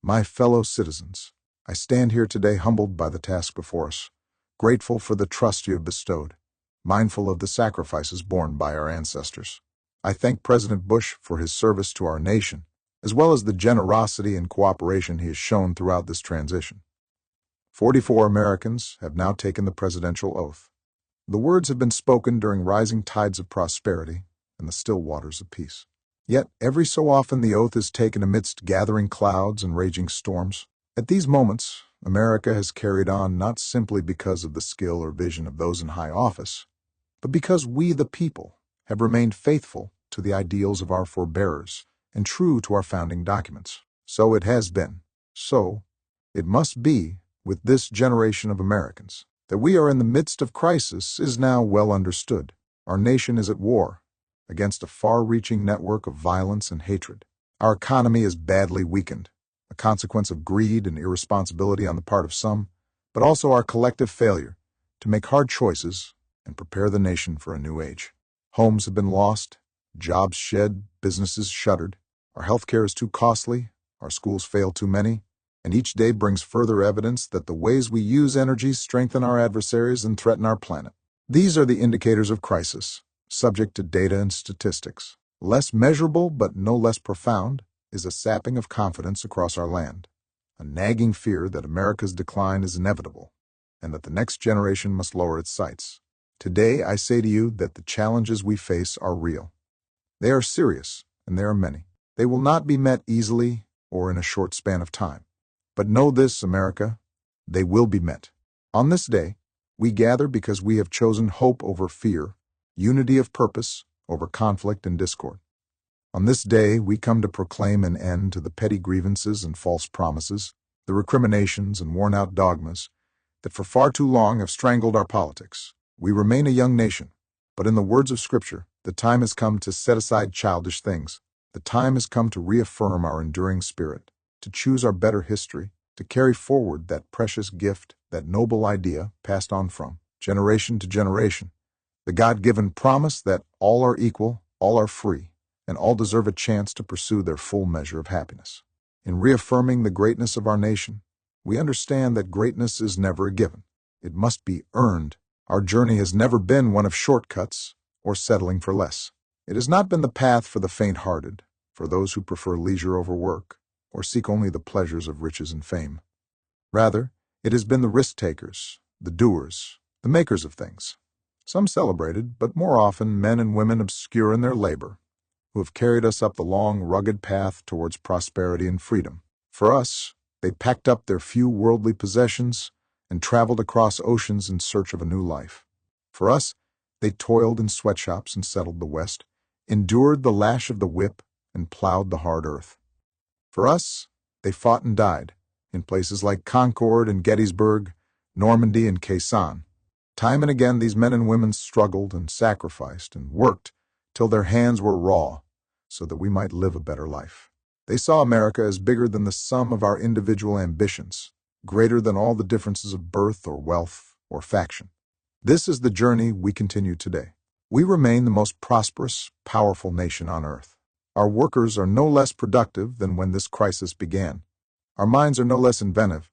My fellow citizens, I stand here today humbled by the task before us, grateful for the trust you have bestowed, mindful of the sacrifices borne by our ancestors. I thank President Bush for his service to our nation, as well as the generosity and cooperation he has shown throughout this transition. 44 Americans have now taken the presidential oath. The words have been spoken during rising tides of prosperity and the still waters of peace. Yet, every so often the oath is taken amidst gathering clouds and raging storms. At these moments, America has carried on not simply because of the skill or vision of those in high office, but because we, the people, have remained faithful to the ideals of our forebears and true to our founding documents. So it has been. So it must be with this generation of Americans. That we are in the midst of crisis is now well understood. Our nation is at war against a far-reaching network of violence and hatred. Our economy is badly weakened, a consequence of greed and irresponsibility on the part of some, but also our collective failure to make hard choices and prepare the nation for a new age. Homes have been lost, jobs shed, businesses shuttered. Our healthcare is too costly, our schools fail too many, and each day brings further evidence that the ways we use energy strengthen our adversaries and threaten our planet. These are the indicators of crisis, subject to data and statistics. Less measurable, but no less profound, is a sapping of confidence across our land, a nagging fear that America's decline is inevitable, and that the next generation must lower its sights. Today, I say to you that the challenges we face are real. They are serious, and they are many. They will not be met easily or in a short span of time. But know this, America, they will be met. On this day, we gather because we have chosen hope over fear, unity of purpose over conflict and discord. On this day, we come to proclaim an end to the petty grievances and false promises, the recriminations and worn-out dogmas that for far too long have strangled our politics. We remain a young nation, but in the words of Scripture, the time has come to set aside childish things. The time has come to reaffirm our enduring spirit, to choose our better history, to carry forward that precious gift, that noble idea passed on from generation to generation, the God-given promise that all are equal, all are free, and all deserve a chance to pursue their full measure of happiness. In reaffirming the greatness of our nation, we understand that greatness is never a given. It must be earned. Our journey has never been one of shortcuts or settling for less. It has not been the path for the faint-hearted, for those who prefer leisure over work, or seek only the pleasures of riches and fame. Rather, it has been the risk-takers, the doers, the makers of things, some celebrated, but more often men and women obscure in their labor, who have carried us up the long, rugged path towards prosperity and freedom. For us, they packed up their few worldly possessions and traveled across oceans in search of a new life. For us, they toiled in sweatshops and settled the West, endured the lash of the whip, and plowed the hard earth. For us, they fought and died in places like Concord and Gettysburg, Normandy and Quezon. Time and again, these men and women struggled and sacrificed and worked till their hands were raw so that we might live a better life. They saw America as bigger than the sum of our individual ambitions, greater than all the differences of birth or wealth or faction. This is the journey we continue today. We remain the most prosperous, powerful nation on earth. Our workers are no less productive than when this crisis began. Our minds are no less inventive.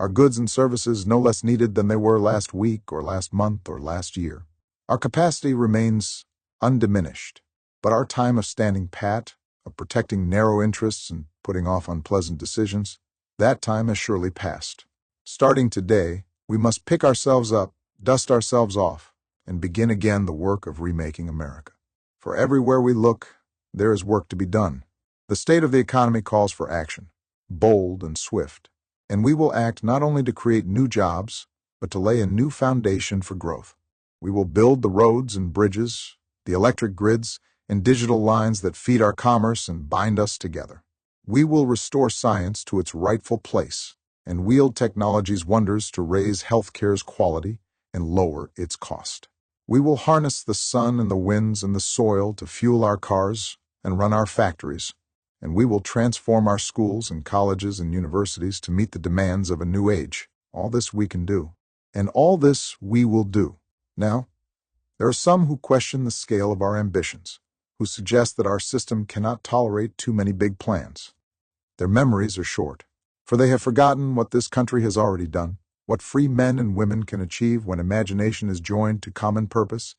Our goods and services no less needed than they were last week or last month or last year. Our capacity remains undiminished, but our time of standing pat, of protecting narrow interests and putting off unpleasant decisions, that time has surely passed. Starting today, we must pick ourselves up, dust ourselves off, and begin again the work of remaking America. For everywhere we look, there is work to be done. The state of the economy calls for action, bold and swift, and we will act not only to create new jobs, but to lay a new foundation for growth. We will build the roads and bridges, the electric grids, and digital lines that feed our commerce and bind us together. We will restore science to its rightful place and wield technology's wonders to raise healthcare's quality and lower its cost. We will harness the sun and the winds and the soil to fuel our cars and run our factories, and we will transform our schools and colleges and universities to meet the demands of a new age. All this we can do, and all this we will do. Now, there are some who question the scale of our ambitions, who suggest that our system cannot tolerate too many big plans. Their memories are short. For they have forgotten what this country has already done, what free men and women can achieve when imagination is joined to common purpose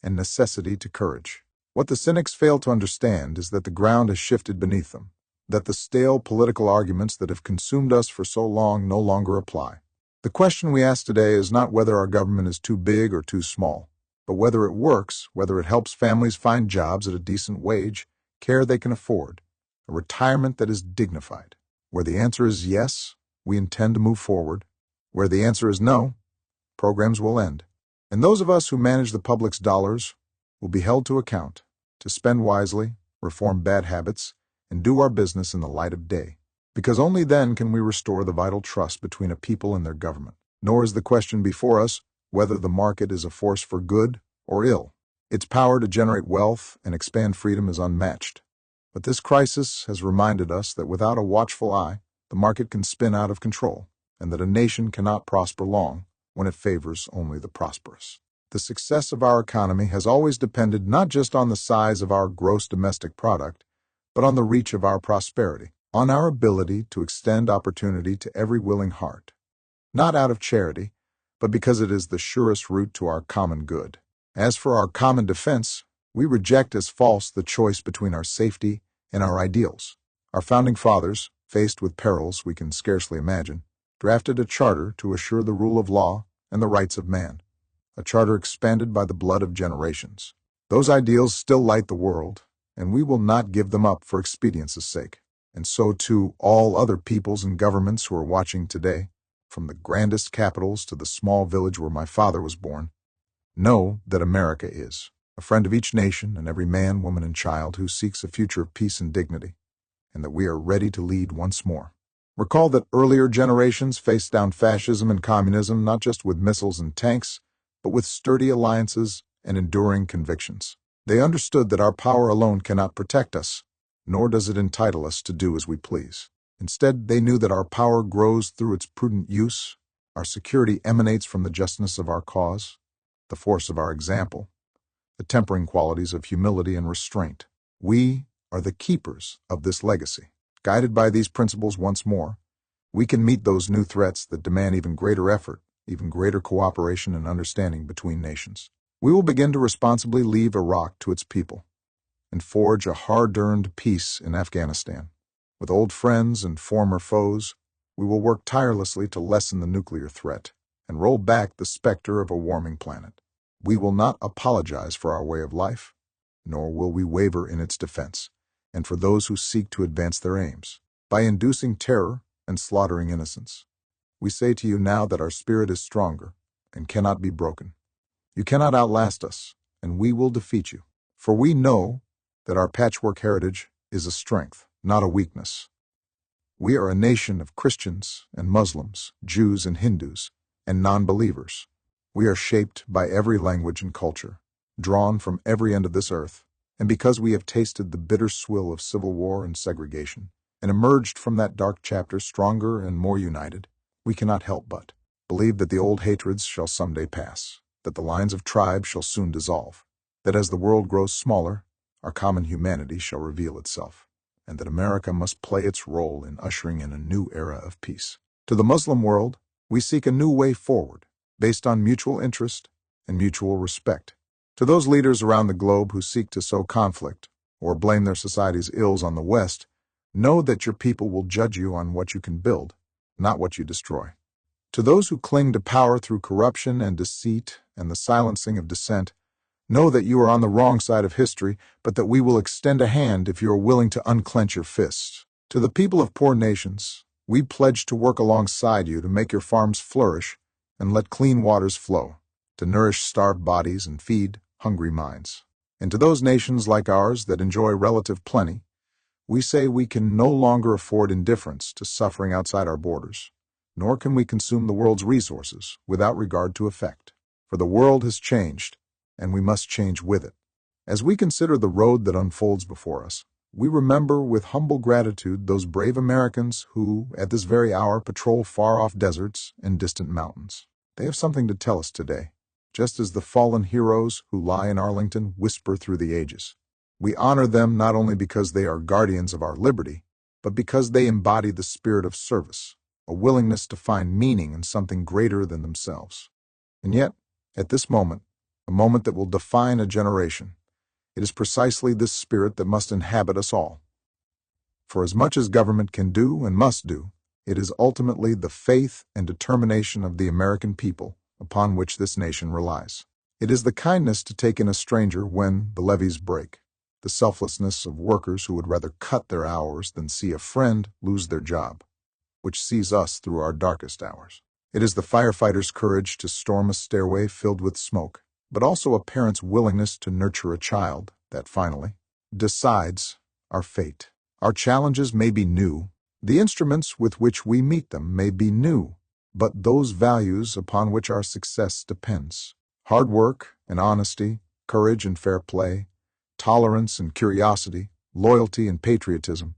and necessity to courage. What the cynics fail to understand is that the ground has shifted beneath them, that the stale political arguments that have consumed us for so long no longer apply. The question we ask today is not whether our government is too big or too small, but whether it works, whether it helps families find jobs at a decent wage, care they can afford, a retirement that is dignified. Where the answer is yes, we intend to move forward. Where the answer is no, programs will end. And those of us who manage the public's dollars will be held to account to spend wisely, reform bad habits, and do our business in the light of day. Because only then can we restore the vital trust between a people and their government. Nor is the question before us whether the market is a force for good or ill. Its power to generate wealth and expand freedom is unmatched. But this crisis has reminded us that without a watchful eye, the market can spin out of control, and that a nation cannot prosper long when it favors only the prosperous. The success of our economy has always depended not just on the size of our gross domestic product, but on the reach of our prosperity, on our ability to extend opportunity to every willing heart, not out of charity, but because it is the surest route to our common good. As for our common defense, we reject as false the choice between our safety and our ideals. Our founding fathers, faced with perils we can scarcely imagine, drafted a charter to assure the rule of law and the rights of man, a charter expanded by the blood of generations. Those ideals still light the world, and we will not give them up for expedience's sake. And so too all other peoples and governments who are watching today, from the grandest capitals to the small village where my father was born, know that America is a friend of each nation and every man, woman, and child who seeks a future of peace and dignity, and that we are ready to lead once more. Recall that earlier generations faced down fascism and communism not just with missiles and tanks, but with sturdy alliances and enduring convictions. They understood that our power alone cannot protect us, nor does it entitle us to do as we please. Instead, they knew that our power grows through its prudent use, our security emanates from the justness of our cause, the force of our example, the tempering qualities of humility and restraint. We are the keepers of this legacy. Guided by these principles once more, we can meet those new threats that demand even greater effort, even greater cooperation and understanding between nations. We will begin to responsibly leave Iraq to its people and forge a hard-earned peace in Afghanistan. With old friends and former foes, we will work tirelessly to lessen the nuclear threat and roll back the specter of a warming planet. We will not apologize for our way of life, nor will we waver in its defense, and for those who seek to advance their aims. By inducing terror and slaughtering innocents, we say to you now that our spirit is stronger and cannot be broken. You cannot outlast us, and we will defeat you. For we know that our patchwork heritage is a strength, not a weakness. We are a nation of Christians and Muslims, Jews and Hindus, and non-believers. We are shaped by every language and culture, drawn from every end of this earth, and because we have tasted the bitter swill of civil war and segregation, and emerged from that dark chapter stronger and more united, we cannot help but believe that the old hatreds shall someday pass, that the lines of tribes shall soon dissolve, that as the world grows smaller, our common humanity shall reveal itself, and that America must play its role in ushering in a new era of peace. To the Muslim world, we seek a new way forward, based on mutual interest and mutual respect. To those leaders around the globe who seek to sow conflict or blame their society's ills on the West, know that your people will judge you on what you can build, not what you destroy. To those who cling to power through corruption and deceit and the silencing of dissent, know that you are on the wrong side of history, but that we will extend a hand if you are willing to unclench your fists. To the people of poor nations, we pledge to work alongside you to make your farms flourish and let clean waters flow, to nourish starved bodies and feed hungry minds. And to those nations like ours that enjoy relative plenty, we say we can no longer afford indifference to suffering outside our borders, nor can we consume the world's resources without regard to effect. For the world has changed, and we must change with it. As we consider the road that unfolds before us, we remember with humble gratitude those brave Americans who, at this very hour, patrol far-off deserts and distant mountains. They have something to tell us today, just as the fallen heroes who lie in Arlington whisper through the ages. We honor them not only because they are guardians of our liberty, but because they embody the spirit of service, a willingness to find meaning in something greater than themselves. And yet, at this moment, a moment that will define a generation, it is precisely this spirit that must inhabit us all. For as much as government can do and must do, it is ultimately the faith and determination of the American people upon which this nation relies. It is the kindness to take in a stranger when the levees break, the selflessness of workers who would rather cut their hours than see a friend lose their job, which sees us through our darkest hours. It is the firefighter's courage to storm a stairway filled with smoke, but also a parent's willingness to nurture a child that finally decides our fate. Our challenges may be new, the instruments with which we meet them may be new, but those values upon which our success depends, hard work and honesty, courage and fair play, tolerance and curiosity, loyalty and patriotism,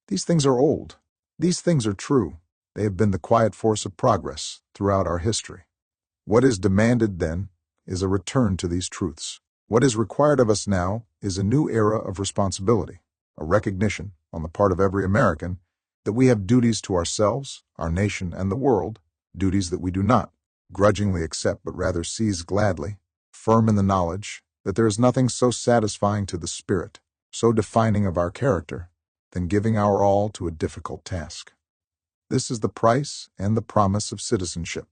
these things are old. These things are true. They have been the quiet force of progress throughout our history. What is demanded, then, is a return to these truths. What is required of us now is a new era of responsibility, a recognition, on the part of every American, that we have duties to ourselves, our nation, and the world, duties that we do not grudgingly accept but rather seize gladly, firm in the knowledge that there is nothing so satisfying to the spirit, so defining of our character, than giving our all to a difficult task. This is the price and the promise of citizenship.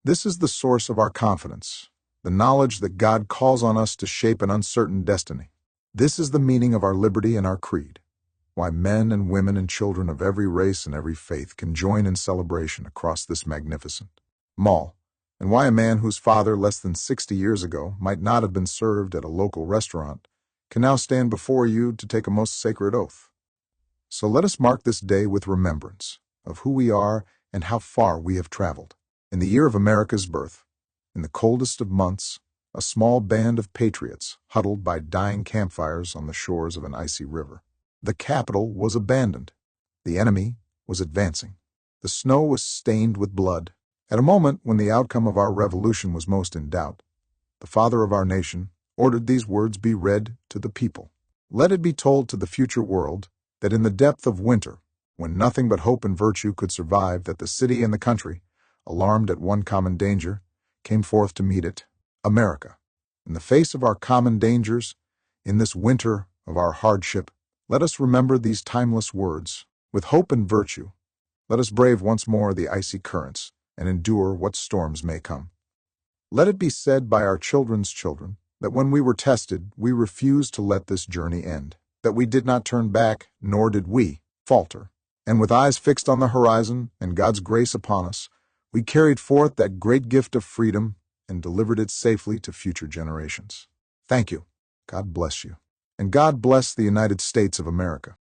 This is the source of our confidence, the knowledge that God calls on us to shape an uncertain destiny. This is the meaning of our liberty and our creed, why men and women and children of every race and every faith can join in celebration across this magnificent mall, and why a man whose father less than 60 years ago might not have been served at a local restaurant can now stand before you to take a most sacred oath. So let us mark this day with remembrance of who we are and how far we have traveled. In the year of America's birth, in the coldest of months, a small band of patriots huddled by dying campfires on the shores of an icy river. The capital was abandoned. The enemy was advancing. The snow was stained with blood. At a moment when the outcome of our revolution was most in doubt, the father of our nation ordered these words be read to the people. Let it be told to the future world that in the depth of winter, when nothing but hope and virtue could survive, that the city and the country, alarmed at one common danger, came forth to meet it, America. In the face of our common dangers, in this winter of our hardship, let us remember these timeless words. With hope and virtue, let us brave once more the icy currents and endure what storms may come. Let it be said by our children's children that when we were tested, we refused to let this journey end, that we did not turn back, nor did we falter. And with eyes fixed on the horizon and God's grace upon us, we carried forth that great gift of freedom and delivered it safely to future generations. Thank you. God bless you. And God bless the United States of America.